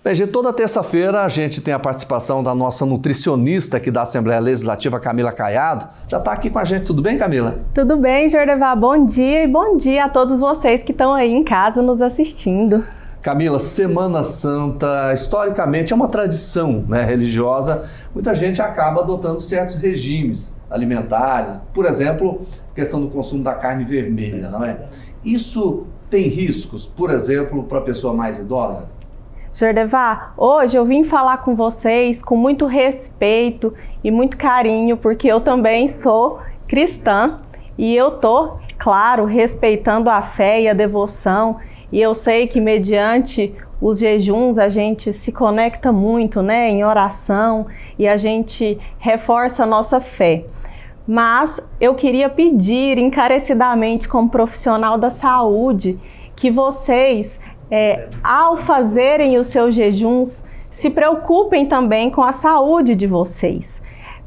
Bem, gente, toda terça-feira a gente tem a participação da nossa nutricionista aqui da Assembleia Legislativa, Camila Caiado. Já está aqui com a gente, tudo bem, Camila? Tudo bem, Jordevar, bom dia e bom dia a todos vocês que estão aí em casa nos assistindo. Camila, Semana Santa, historicamente é uma tradição, né, religiosa. Muita gente acaba adotando certos regimes alimentares, por exemplo, a questão do consumo da carne vermelha, não é? Isso tem riscos, por exemplo, para a pessoa mais idosa? Jordevar, hoje eu vim falar com vocês com muito respeito e muito carinho, porque eu também sou cristã e eu tô, claro, respeitando a fé e a devoção, e eu sei que mediante os jejuns a gente se conecta muito, né, em oração, e a gente reforça a nossa fé. Mas eu queria pedir encarecidamente, como profissional da saúde, que vocês, ao fazerem os seus jejuns, se preocupem também com a saúde de vocês.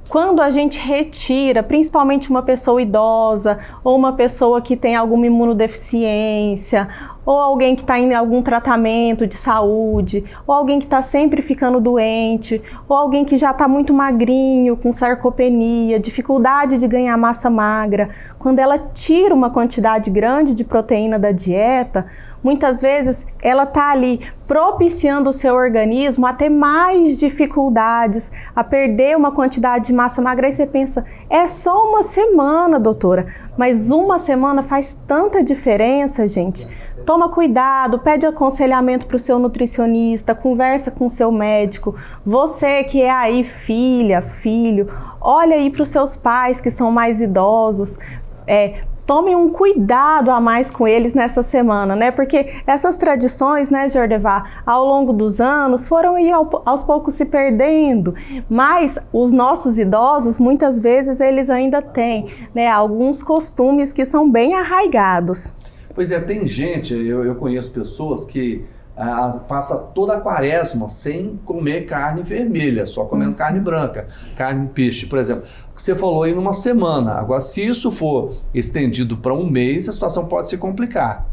Quando a gente retira, principalmente uma pessoa idosa, ou uma pessoa que tem alguma imunodeficiência, ou alguém que está em algum tratamento de saúde, ou alguém que está sempre ficando doente, ou alguém que já está muito magrinho, com sarcopenia, dificuldade de ganhar massa magra, quando ela tira uma quantidade grande de proteína da dieta, muitas vezes ela está ali propiciando o seu organismo a ter mais dificuldades, a perder uma quantidade de massa magra. Aí você pensa, é só uma semana, doutora, mas uma semana faz tanta diferença, gente. Toma cuidado, pede aconselhamento para o seu nutricionista, conversa com o seu médico. Você que é aí filha, filho, olha aí para os seus pais que são mais idosos, tome um cuidado a mais com eles nessa semana, né? Porque essas tradições, né, Jordevar, ao longo dos anos foram aí aos poucos se perdendo, mas os nossos idosos, muitas vezes, eles ainda têm, né, alguns costumes que são bem arraigados. Pois é, tem gente, eu conheço pessoas que passa toda a quaresma sem comer carne vermelha, só comendo carne branca, carne peixe, por exemplo. Você falou aí numa semana. Agora, se isso for estendido para um mês, a situação pode se complicar.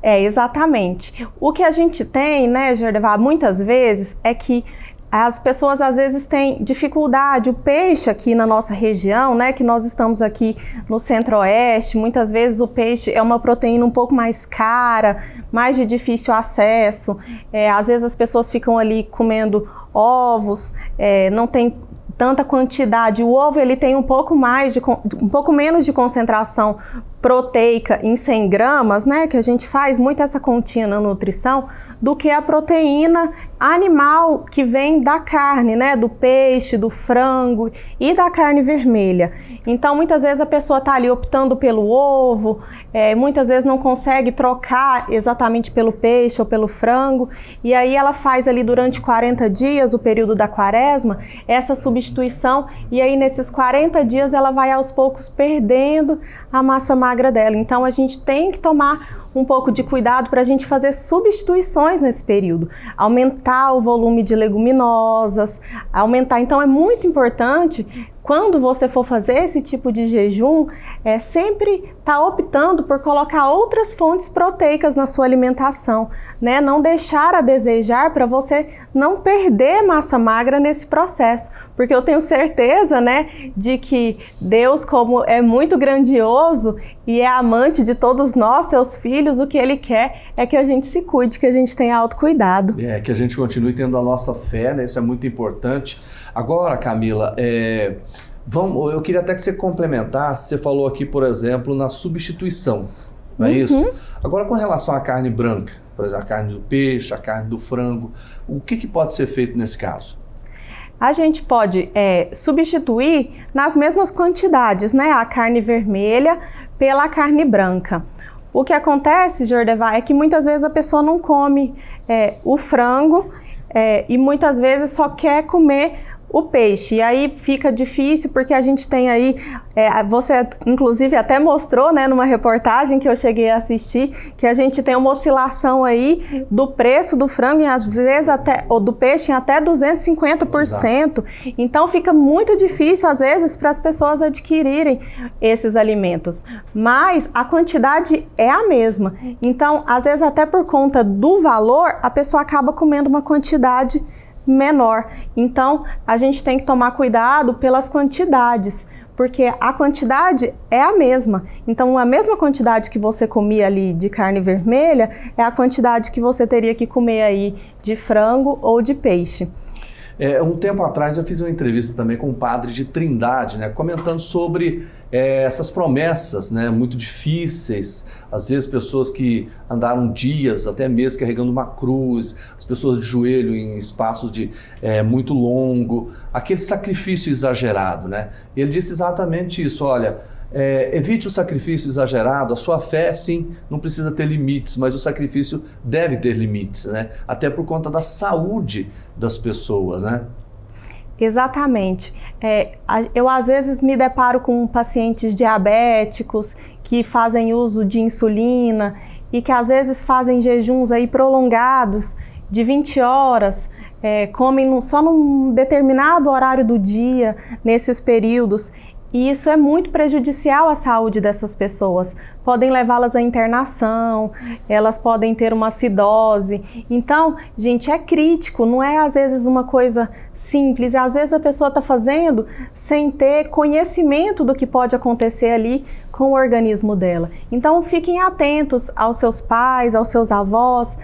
Exatamente. O que a gente tem, né, Jordevar, muitas vezes é que as pessoas às vezes têm dificuldade, o peixe aqui na nossa região, né, que nós estamos aqui no Centro-Oeste, muitas vezes o peixe é uma proteína um pouco mais cara, mais de difícil acesso, às vezes as pessoas ficam ali comendo ovos, não tem tanta quantidade. O ovo ele tem um pouco menos de concentração proteica em 100 gramas, né, que a gente faz muito essa continha na nutrição, do que a proteína animal que vem da carne, né, do peixe, do frango e da carne vermelha. Então, muitas vezes a pessoa está ali optando pelo ovo, muitas vezes não consegue trocar exatamente pelo peixe ou pelo frango, e aí ela faz ali durante 40 dias, o período da quaresma, essa substituição, e aí nesses 40 dias ela vai aos poucos perdendo a massa magra dela. Então, a gente tem que tomar um pouco de cuidado para a gente fazer substituições nesse período, aumentar o volume de leguminosas, aumentar. Então é muito importante, quando você for fazer esse tipo de jejum, sempre estar optando por colocar outras fontes proteicas na sua alimentação, né? Não deixar a desejar, para você não perder massa magra nesse processo, porque eu tenho certeza, né, de que Deus, como é muito grandioso e é amante de todos nós, seus filhos, o que Ele quer é que a gente se cuide, que a gente tenha autocuidado. Que a gente continue tendo a nossa fé, né? Isso é muito importante. Agora, Camila, eu queria até que você complementasse, você falou aqui, por exemplo, na substituição, não é isso? Agora, com relação à carne branca, por exemplo, a carne do peixe, a carne do frango, o que pode ser feito nesse caso? A gente pode substituir nas mesmas quantidades, né, a carne vermelha pela carne branca. O que acontece, Jordevar, é que muitas vezes a pessoa não come o frango e muitas vezes só quer comer o peixe. E aí fica difícil porque a gente tem aí, você inclusive até mostrou, né, numa reportagem que eu cheguei a assistir, que a gente tem uma oscilação aí do preço do frango, e às vezes até, ou do peixe, em até 250%. Então fica muito difícil às vezes para as pessoas adquirirem esses alimentos. Mas a quantidade é a mesma. Então, às vezes até por conta do valor, a pessoa acaba comendo uma quantidade menor. Então, a gente tem que tomar cuidado pelas quantidades, porque a quantidade é a mesma. Então, a mesma quantidade que você comia ali de carne vermelha é a quantidade que você teria que comer aí de frango ou de peixe. Um tempo atrás eu fiz uma entrevista também com um padre de Trindade, né, comentando sobre essas promessas, né, muito difíceis, às vezes pessoas que andaram dias, até meses carregando uma cruz, as pessoas de joelho em espaços de muito longo, aquele sacrifício exagerado, né? E ele disse exatamente isso, olha, evite o sacrifício exagerado, a sua fé sim não precisa ter limites, mas o sacrifício deve ter limites, né? Até por conta da saúde das pessoas, né? Exatamente. Eu às vezes me deparo com pacientes diabéticos que fazem uso de insulina e que às vezes fazem jejuns aí prolongados de 20 horas, comem só num determinado horário do dia, nesses períodos. E isso é muito prejudicial à saúde dessas pessoas. Podem levá-las à internação, elas podem ter uma acidose. Então, gente, é crítico, não é às vezes uma coisa simples. Às vezes a pessoa está fazendo sem ter conhecimento do que pode acontecer ali com o organismo dela. Então, fiquem atentos aos seus pais, aos seus avós,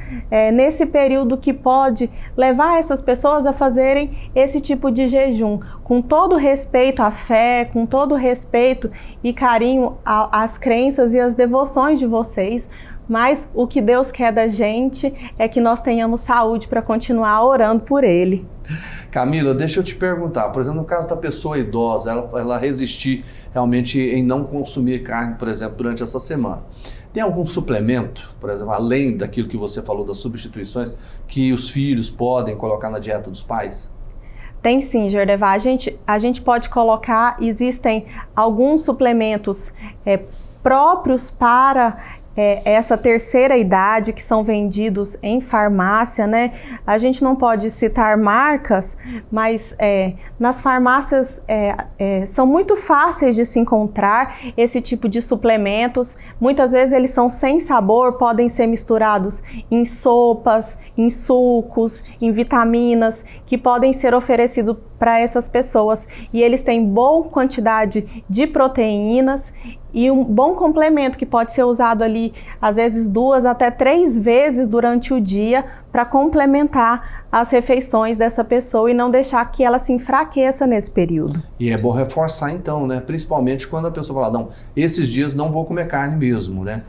nesse período que pode levar essas pessoas a fazerem esse tipo de jejum, com todo respeito à fé, com todo respeito e carinho às crenças e às devoções de vocês, mas o que Deus quer da gente é que nós tenhamos saúde para continuar orando por Ele. Camila, deixa eu te perguntar, por exemplo, no caso da pessoa idosa, ela resistir realmente em não consumir carne, por exemplo, durante essa semana. Tem algum suplemento, por exemplo, além daquilo que você falou das substituições, que os filhos podem colocar na dieta dos pais? Tem sim, Jordevar. A gente pode colocar, existem alguns suplementos próprios para essa terceira idade que são vendidos em farmácia, né? A gente não pode citar marcas, mas nas farmácias são muito fáceis de se encontrar esse tipo de suplementos. Muitas vezes eles são sem sabor, podem ser misturados em sopas, em sucos, em vitaminas, que podem ser oferecidos para essas pessoas. E eles têm boa quantidade de proteínas e um bom complemento que pode ser usado ali, às vezes 2 até 3 vezes durante o dia, para complementar as refeições dessa pessoa e não deixar que ela se enfraqueça nesse período. E é bom reforçar então, né? Principalmente quando a pessoa fala, não, esses dias não vou comer carne mesmo, né?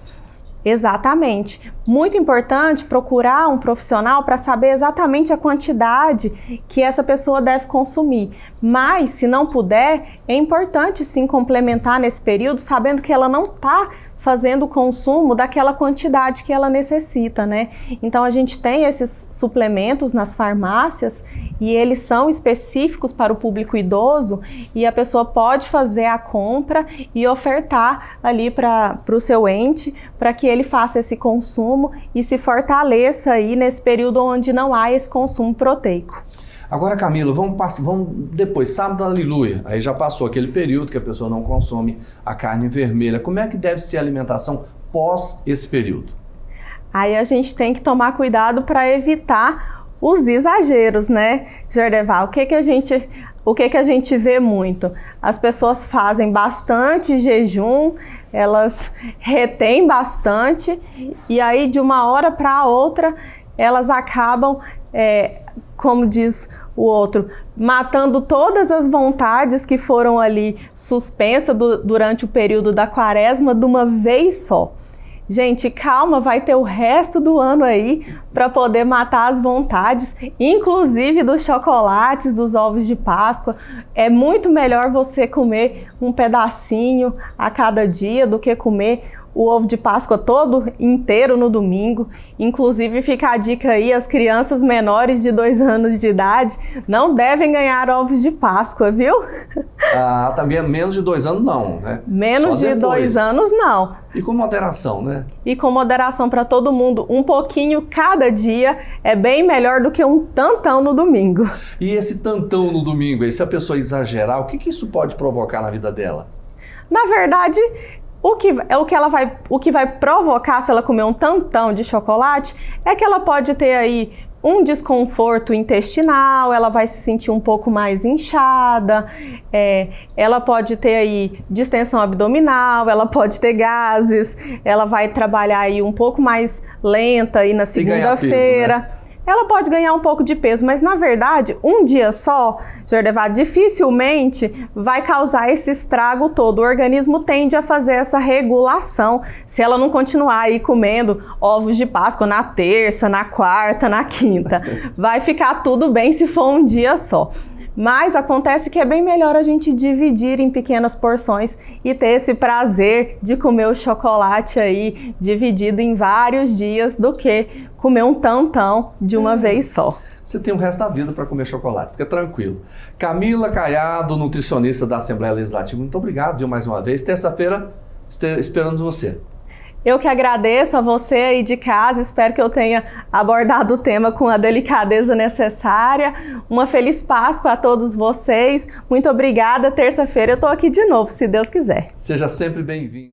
Exatamente. Muito importante procurar um profissional para saber exatamente a quantidade que essa pessoa deve consumir. Mas, se não puder, é importante sim complementar nesse período, sabendo que ela não está fazendo o consumo daquela quantidade que ela necessita, né? Então a gente tem esses suplementos nas farmácias e eles são específicos para o público idoso e a pessoa pode fazer a compra e ofertar ali para o seu ente para que ele faça esse consumo e se fortaleça aí nesse período onde não há esse consumo proteico. Agora, Camila, vamos depois, sábado, aleluia, aí já passou aquele período que a pessoa não consome a carne vermelha. Como é que deve ser a alimentação pós esse período? Aí a gente tem que tomar cuidado para evitar os exageros, né, Jordeval? O que que a gente vê muito? As pessoas fazem bastante jejum, elas retêm bastante e aí de uma hora para outra elas acabam, como diz o outro, matando todas as vontades que foram ali suspensas durante o período da quaresma de uma vez só. Gente, calma, vai ter o resto do ano aí para poder matar as vontades, inclusive dos chocolates, dos ovos de Páscoa. É muito melhor você comer um pedacinho a cada dia do que comer o ovo de Páscoa todo inteiro no domingo. Inclusive, fica a dica aí, as crianças menores de 2 anos de idade não devem ganhar ovos de Páscoa, viu? Ah, também menos de 2 anos não, né? Menos de 2 anos não. E com moderação, né? E com moderação para todo mundo. Um pouquinho cada dia é bem melhor do que um tantão no domingo. E esse tantão no domingo aí, se a pessoa exagerar, o que isso pode provocar na vida dela? Na verdade, o que vai provocar se ela comer um tantão de chocolate é que ela pode ter aí um desconforto intestinal, ela vai se sentir um pouco mais inchada, ela pode ter aí distensão abdominal, ela pode ter gases, ela vai trabalhar aí um pouco mais lenta aí na segunda-feira. Né? Ela pode ganhar um pouco de peso, mas na verdade, um dia só, Jordevá, dificilmente vai causar esse estrago todo. O organismo tende a fazer essa regulação se ela não continuar aí comendo ovos de Páscoa na terça, na quarta, na quinta. Vai ficar tudo bem se for um dia só. Mas acontece que é bem melhor a gente dividir em pequenas porções e ter esse prazer de comer o chocolate aí dividido em vários dias do que comer um tantão de uma vez só. Você tem o resto da vida para comer chocolate, fica tranquilo. Camila Caiado, nutricionista da Assembleia Legislativa, muito obrigado, viu, mais uma vez. Terça-feira, esperamos você. Eu que agradeço a você aí de casa, espero que eu tenha abordado o tema com a delicadeza necessária. Uma feliz Páscoa a todos vocês. Muito obrigada. Terça-feira eu estou aqui de novo, se Deus quiser. Seja sempre bem-vindo.